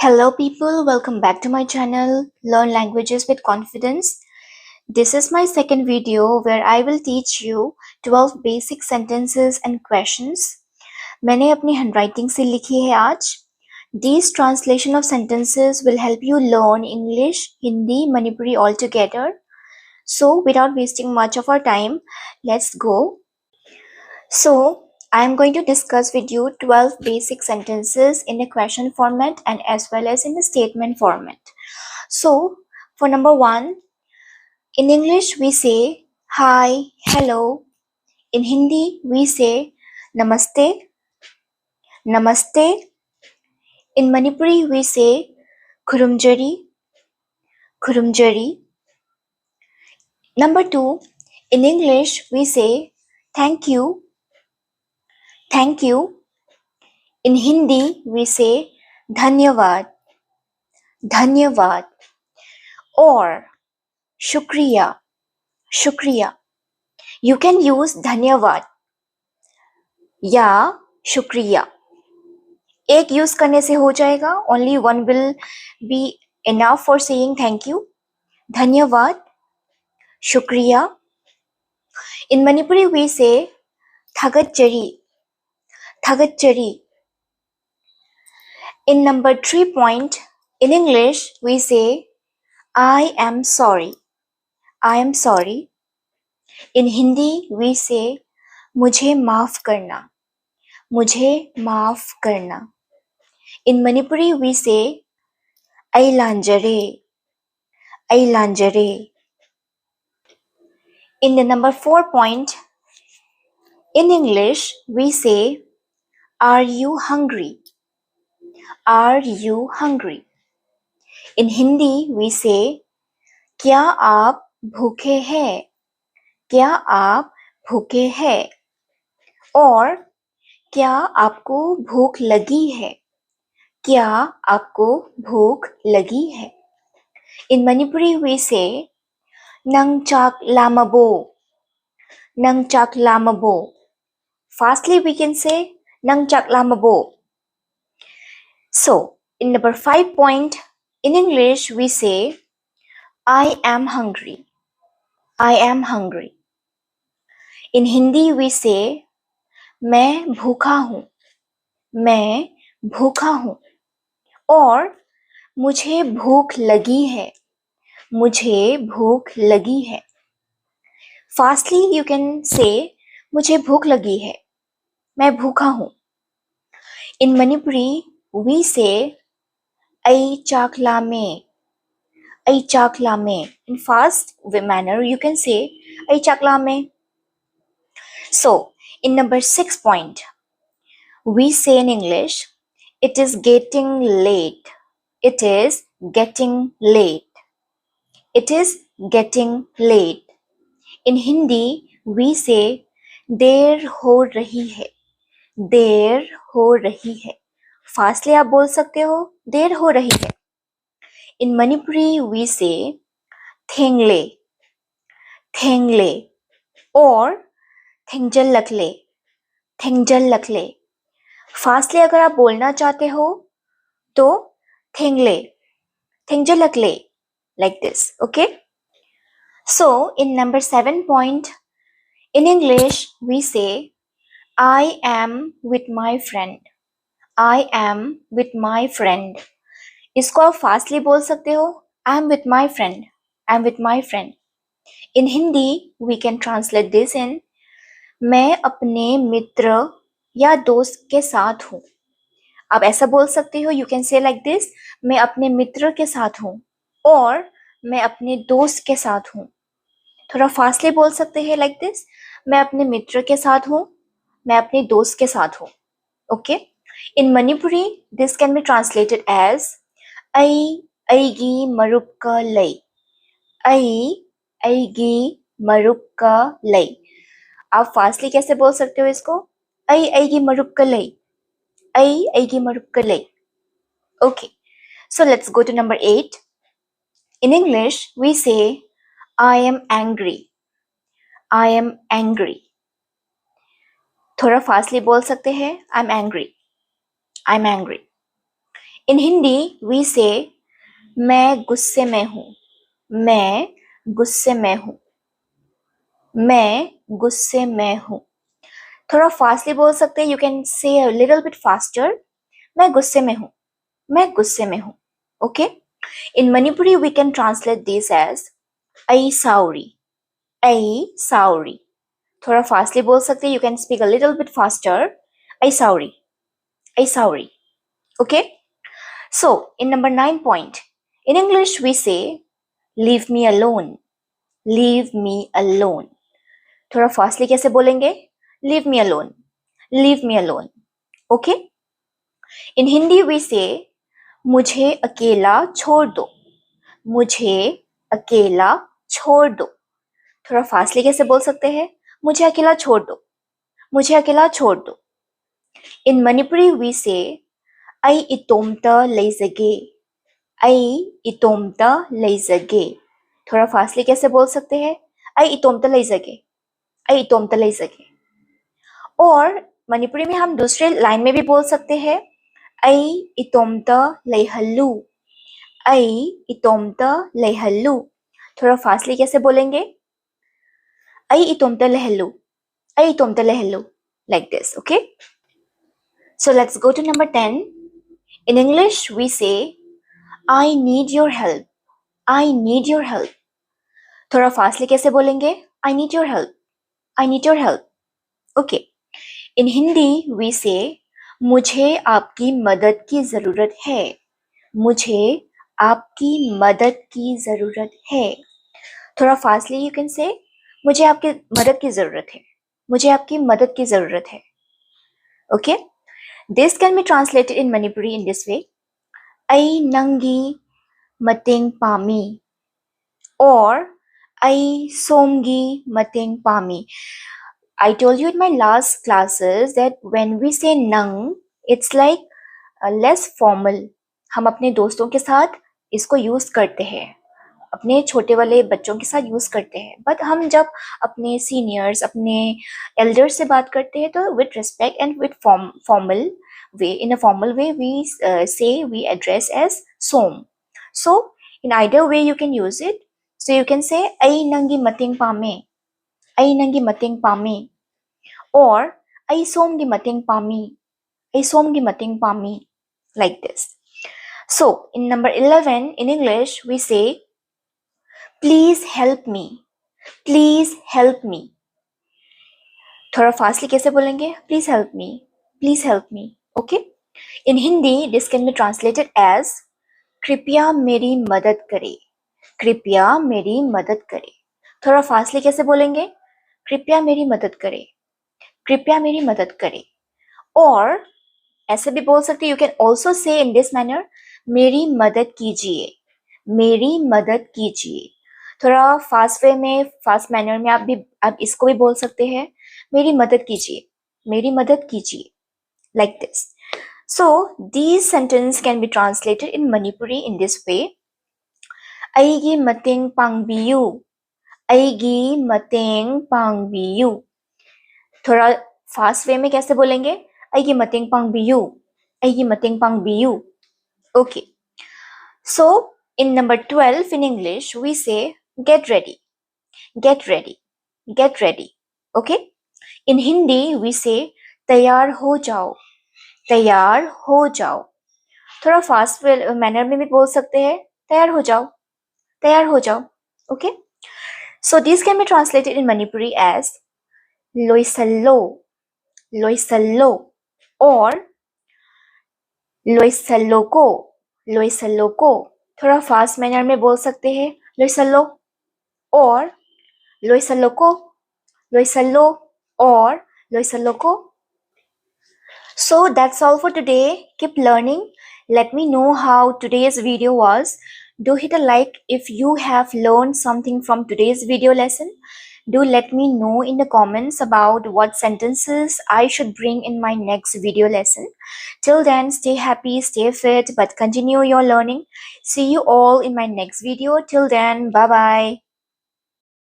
Hello, people. Welcome back to my channel, Learn Languages with Confidence. This is my second video where I will teach you 12 basic sentences and questions. मैंने अपनी handwriting से लिखी है आज. These translation of sentences will help you learn English, Hindi, Manipuri all together. So, without wasting much of our time, let's go. So, I am going to discuss with you 12 basic sentences in a question format and as well as in the statement format. So, for number one, in English we say hi, hello. In Hindi we say namaste, namaste. In Manipuri we say khurumjari, khurumjari. Number two, in English we say thank you, thank you. In Hindi we say dhanyavad, dhanyavad. Or shukriya, shukriya. You can use धन्यवाद या शुक्रिया. एक use करने से हो जाएगा. Only one will be enough for saying thank you. धन्यवाद, शुक्रिया. In Manipuri we say थागतजरी, थागतजरी. In number 3 point, in English we say I am sorry, I am sorry. In Hindi we say मुझे माफ करना, मुझे माफ करना. In Manipuri we say ai lanjare, ai lanjare. In the number 4 point, in English we say are you hungry, are you hungry. In Hindi we say क्या आप भूखे हैं, क्या आप भूखे हैं. और क्या आपको भूख लगी है, क्या आपको भूख लगी है. In Manipuri we say nang chak lamabo, nang chak lamabo. Fastly we can say nang chak lamabo. So, in number 5 point, in English we say I am hungry, I am hungry. In Hindi we say मैं भूखा हूँ, मैं भूखा हूँ. और मुझे भूख लगी है, मुझे भूख लगी है. Fastly you can say मुझे भूख लगी है, मैं भूखा हूँ. In Manipuri we say ai chakla me, ai chakla me. In fast manner you can say ai chakla me. So in number 6 point, we say in English it is getting late, it is getting late, it is getting late. In Hindi we say देर हो रही है, देर हो रही है. Fastly आप बोल सकते हो देर हो रही है. In Manipuri we say थेंगले, थेंगले. और थेंगजल लखले, थेंगजल लखले. फास्टली अगर आप बोलना चाहते हो तो थेंगले, थेंगजल लखले, like this. Okay, so in number 7 point, in English we say I am with my friend, I am with my friend. इसको आप फास्टली बोल सकते हो I am with my friend, I am with my friend. In Hindi we can translate this in मैं अपने मित्र या दोस्त के साथ हूँ. आप ऐसा बोल सकते हो, you can say like this, मैं अपने मित्र के साथ हूँ और मैं अपने दोस्त के साथ हूँ. थोड़ा फास्टली बोल सकते हैं like this, मैं अपने मित्र के साथ हूँ, मैं अपने दोस्त के साथ हूँ. Okay, in Manipuri this can be translated as ai aigi marupka lay, ai aigi marupka lay. आप फास्टली कैसे बोल सकते हो इसको ai aigi marupka lay, ai aigi marupka lay. Okay, so let's go to number 8. In English we say I am angry, I am angry. थोड़ा fastly बोल सकते हैं I'm angry, I'm angry. In Hindi we say मैं गुस्से में हूँ, मैं गुस्से में हूँ, मैं गुस्से में हूँ. थोड़ा फास्टली बोल सकते हैं. You can say a little bit faster. मैं गुस्से में हूँ, मैं गुस्से में हूँ. Okay. In Manipuri we can translate this as आई साउरी, आई साउरी. थोड़ा फास्टली बोल सकते हैं. You can speak a little bit faster. आई साउरी, आई साउरी. Okay. So in number 9 point, in English we say leave me alone, leave me alone. थोड़ा फास्टली कैसे बोलेंगे? leave me alone, leave me alone. Okay. In Hindi we say मुझे अकेला छोड़ दो, मुझे अकेला छोड़ दो. थोड़ा फास्टली कैसे बोल सकते हैं? मुझे अकेला छोड़ दो, मुझे अकेला छोड़ दो. In Manipuri we say आई इतोमता लेजगे, आई इतोमता लेजगे. थोड़ा फास्टली कैसे बोल सकते हैं? आई इतोमता लेजगे, आई इतोमता लेजगे. और मणिपुरी में हम दूसरे लाइन में भी बोल सकते हैं आई इतोमता लेहल्लू, आई इतोमता लेहल्लू. थोड़ा फास्टली कैसे बोलेंगे? आई इतोमता लेहल्लू, आई इतोमता लेहल्लू. Like this, okay? So let's go to number 10. In English we say I need your help, I need your help. थोड़ा फास्टली कैसे बोलेंगे? I need your help, I need your help. Okay. In Hindi we say मुझे आपकी मदद की जरूरत है, मुझे आपकी मदद की जरूरत है. थोड़ा फास्टली यू कैन से मुझे आपकी मदद की जरूरत है, मुझे आपकी मदद की जरूरत है. Okay. This can be translated in Manipuri in this way. Ai nangi mating pami, or I somgi mating pami. I told you in my last classes that when we say nang, it's like less formal. हम अपने दोस्तों के साथ इसको use करते हैं, अपने छोटे वाले बच्चों के साथ यूज करते हैं. बट हम जब अपने सीनियर्स, अपने एल्डर्स से बात करते हैं तो with respect and with formal way, in a formal way we say, we address as som. So in either way you can use it. So you can say ai nangi mating pame, ai nangi mating pame, or ai som gi mating pami, ai som gi mating pami, like this. So in number 11 in English we say please help me, please help me. थोड़ा fastly कैसे बोलेंगे? please help me, please help me. Okay. In Hindi, this can be translated as कृपया मेरी मदद करे, कृपया मेरी मदद करे. थोड़ा फास्टली कैसे बोलेंगे? कृपया मेरी मदद करे, कृपया मेरी मदद करे. और ऐसे भी बोल सकते, you can also say in this manner मेरी मदद कीजिए, मेरी मदद कीजिए. थोड़ा फास्ट वे में, फास्ट मैनर में आप इसको भी बोल सकते हैं मेरी मदद कीजिए, मेरी मदद कीजिए. Like this. So these sentences can be translated in Manipuri in this way. Aigi mateng pangbiyu, aigi mateng pangbiyu. थोड़ा फास्ट वे में कैसे बोलेंगे? aigi mateng pangbiyu, aigi mateng pangbiyu. Okay. So in number 12 in English we say get ready, get ready, get ready. Okay. In Hindi we say तैयार हो जाओ, तैयार हो जाओ. थोड़ा फास्ट मैनर में भी बोल सकते हैं तैयार हो जाओ, तैयार हो जाओ. Okay. So this can be translated in Manipuri as लोइसल्लो, लोइसल्लो, और लोइसल्लोको, लोइसल्लोको. थोड़ा फास्ट मैनर में बोल सकते हैं लोइसल्लो, और लोइसल्लोको, लोइसल्लो, और लोइसल्लोको. So that's all for today. Keep learning. Let me know how today's video was. Do hit a like if you have learned something from today's video lesson. Do let me know in the comments about what sentences I should bring in my next video lesson. Till then, stay happy, stay fit, but continue your learning. See you all in my next video. Till then, bye bye.